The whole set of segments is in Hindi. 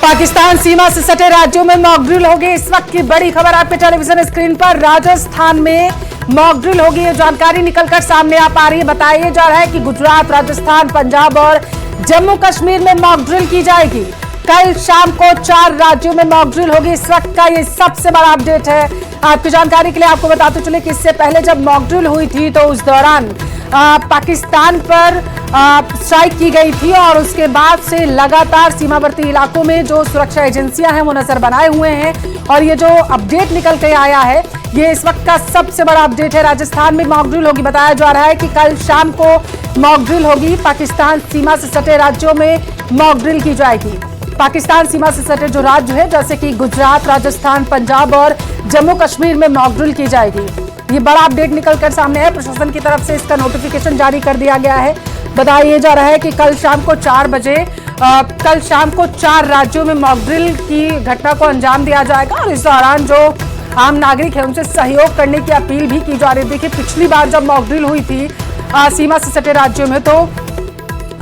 पाकिस्तान सीमा से सटे राज्यों में मॉक ड्रिल होगी। इस वक्त की बड़ी खबर आपके टेलीविजन स्क्रीन पर। राजस्थान में मॉक ड्रिल होगी, ये जानकारी निकलकर सामने आ पा रही है। बताया जा रहा है कि गुजरात, राजस्थान, पंजाब और जम्मू कश्मीर में मॉक ड्रिल की जाएगी। कल शाम को 4 राज्यों में मॉक ड्रिल होगी। इस वक्त का ये सबसे बड़ा अपडेट है। आपकी जानकारी के लिए आपको बताते चले कि इससे पहले जब मॉक ड्रिल हुई थी तो उस दौरान पाकिस्तान पर स्ट्राइक की गई थी और उसके बाद से लगातार सीमावर्ती इलाकों में जो सुरक्षा एजेंसियां हैं वो नजर बनाए हुए हैं। और ये जो अपडेट निकल के आया है ये इस वक्त का सबसे बड़ा अपडेट है। राजस्थान में मॉक ड्रिल होगी। बताया जा रहा है कि कल शाम को मॉक ड्रिल होगी। पाकिस्तान सीमा से सटे राज्यों में मॉक ड्रिल की जाएगी। पाकिस्तान सीमा से सटे जो राज्य है जैसे कि गुजरात, राजस्थान, पंजाब और जम्मू कश्मीर में मॉक ड्रिल की जाएगी। ये बड़ा अपडेट निकलकर सामने है। प्रशासन की तरफ से इसका नोटिफिकेशन जारी कर दिया गया है। बताया जा रहा है कि कल शाम को 4 बजे कल शाम को 4 राज्यों में मॉक ड्रिल की घटना को अंजाम दिया जाएगा और इस दौरान जो आम नागरिक है उनसे सहयोग करने की अपील भी की जा रही है। देखिए, पिछली बार जब मॉक ड्रिल हुई थी सीमा से सटे राज्यों में तो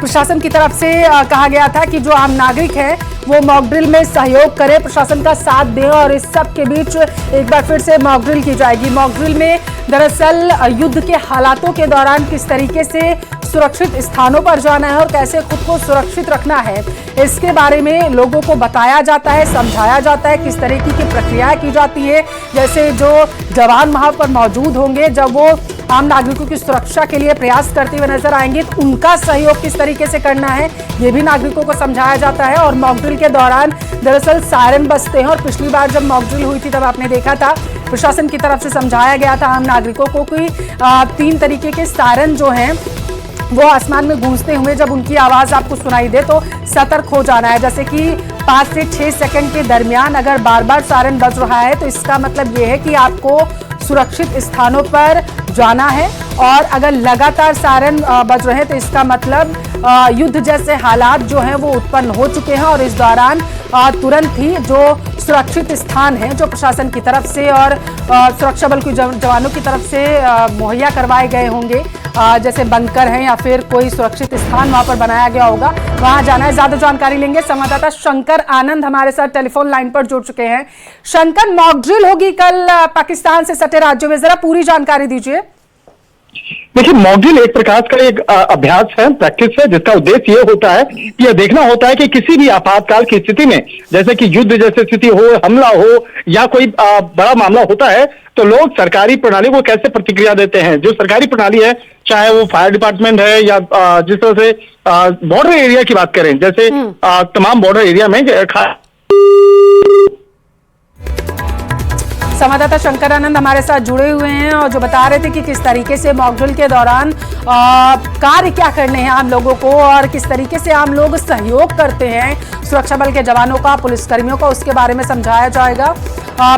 प्रशासन की तरफ से कहा गया था कि जो आम नागरिक है वो मॉक ड्रिल में सहयोग करे, प्रशासन का साथ दे और इस सब के बीच एक बार फिर से मॉक ड्रिल की जाएगी। मॉक ड्रिल में दरअसल युद्ध के हालातों के दौरान किस तरीके से सुरक्षित स्थानों पर जाना है और कैसे खुद को सुरक्षित रखना है इसके बारे में लोगों को बताया जाता है, समझाया जाता है। किस तरीके की प्रक्रियाएं की जाती है, जैसे जो जवान वहां पर मौजूद होंगे जब वो आम नागरिकों की सुरक्षा के लिए प्रयास करते हुए नजर आएंगे तो उनका सहयोग किस तरीके से करना है ये भी नागरिकों को समझाया जाता है। और मॉक ड्रिल के दौरान दरअसल सायरन बजते हैं और पिछली बार जब मॉक ड्रिल हुई थी तब आपने देखा था प्रशासन की तरफ से समझाया गया था आम नागरिकों को कि 3 तरीके के सायरन जो हैं वो आसमान में गूंजते हुए जब उनकी आवाज आपको सुनाई दे तो सतर्क हो जाना है। जैसे कि 5 से 6 सेकंड के दरमियान अगर बार बार सायरन बज रहा है तो इसका मतलब ये है कि आपको सुरक्षित स्थानों पर जाना है और अगर लगातार सायरन बज रहे हैं तो इसका मतलब युद्ध जैसे हालात जो हैं वो उत्पन्न हो चुके हैं और इस दौरान तुरंत ही जो सुरक्षित स्थान है जो प्रशासन की तरफ से और सुरक्षा बल के जवानों की तरफ से मुहैया करवाए गए होंगे, जैसे बंकर हैं या फिर कोई सुरक्षित स्थान वहां पर बनाया गया होगा, वहां जाना है। ज्यादा जानकारी लेंगे संवाददाता शंकर आनंद हमारे साथ टेलीफोन लाइन पर जुड़ चुके हैं। शंकर, मॉक ड्रिल होगी कल पाकिस्तान से सटे राज्यों में, जरा पूरी जानकारी दीजिए। देखिए, मॉक ड्रिल एक प्रकार का एक अभ्यास है, प्रैक्टिस है, जिसका उद्देश्य ये होता है कि यह देखना होता है कि किसी भी आपातकाल की स्थिति में, जैसे कि युद्ध जैसी स्थिति हो, हमला हो या कोई बड़ा मामला होता है तो लोग सरकारी प्रणाली को कैसे प्रतिक्रिया देते हैं। जो सरकारी प्रणाली है, चाहे वो फायर डिपार्टमेंट है या जिस तरह से बॉर्डर एरिया की बात करें, जैसे तमाम बॉर्डर एरिया में संवाददाता शंकर आनंद हमारे साथ जुड़े हुए हैं और जो बता रहे थे कि किस तरीके से मॉक ड्रिल के दौरान कार्य क्या करने हैं आम लोगों को और किस तरीके से आम लोग सहयोग करते हैं सुरक्षा बल के जवानों का, पुलिसकर्मियों का, उसके बारे में समझाया जाएगा।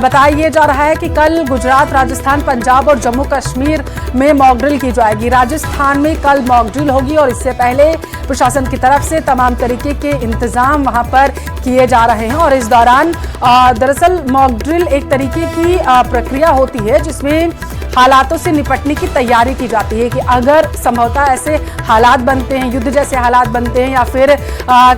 बताया जा रहा है कि कल गुजरात, राजस्थान, पंजाब और जम्मू कश्मीर में मॉक ड्रिल की जाएगी। राजस्थान में कल मॉक ड्रिल होगी और इससे पहले प्रशासन की तरफ से तमाम तरीके के इंतजाम वहां पर किए जा रहे हैं और इस दौरान दरअसल मॉक ड्रिल एक तरीके की प्रक्रिया होती है जिसमें हालातों से निपटने की तैयारी की जाती है कि अगर संभवतः ऐसे हालात बनते हैं, युद्ध जैसे हालात बनते हैं या फिर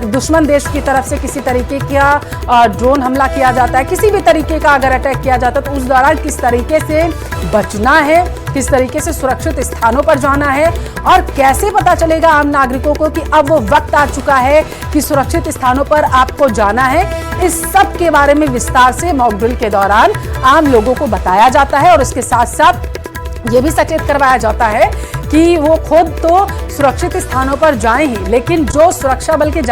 दुश्मन देश की तरफ से किसी तरीके का ड्रोन हमला किया जाता है, किसी भी तरीके का अगर अटैक किया जाता है तो उस दौरान किस तरीके से बचना है, किस तरीके से सुरक्षित स्थानों पर जाना है और कैसे पता चलेगा आम नागरिकों को कि अब वो वक्त आ चुका है कि सुरक्षित स्थानों पर आपको जाना है। इस सब के बारे में विस्तार से मॉक ड्रिल के दौरान आम लोगों को बताया जाता है और इसके साथ साथ ये भी सचेत करवाया जाता है कि वो खुद तो सुरक्षित स्थानों पर जाएं ही, लेकिन जो सुरक्षा बल के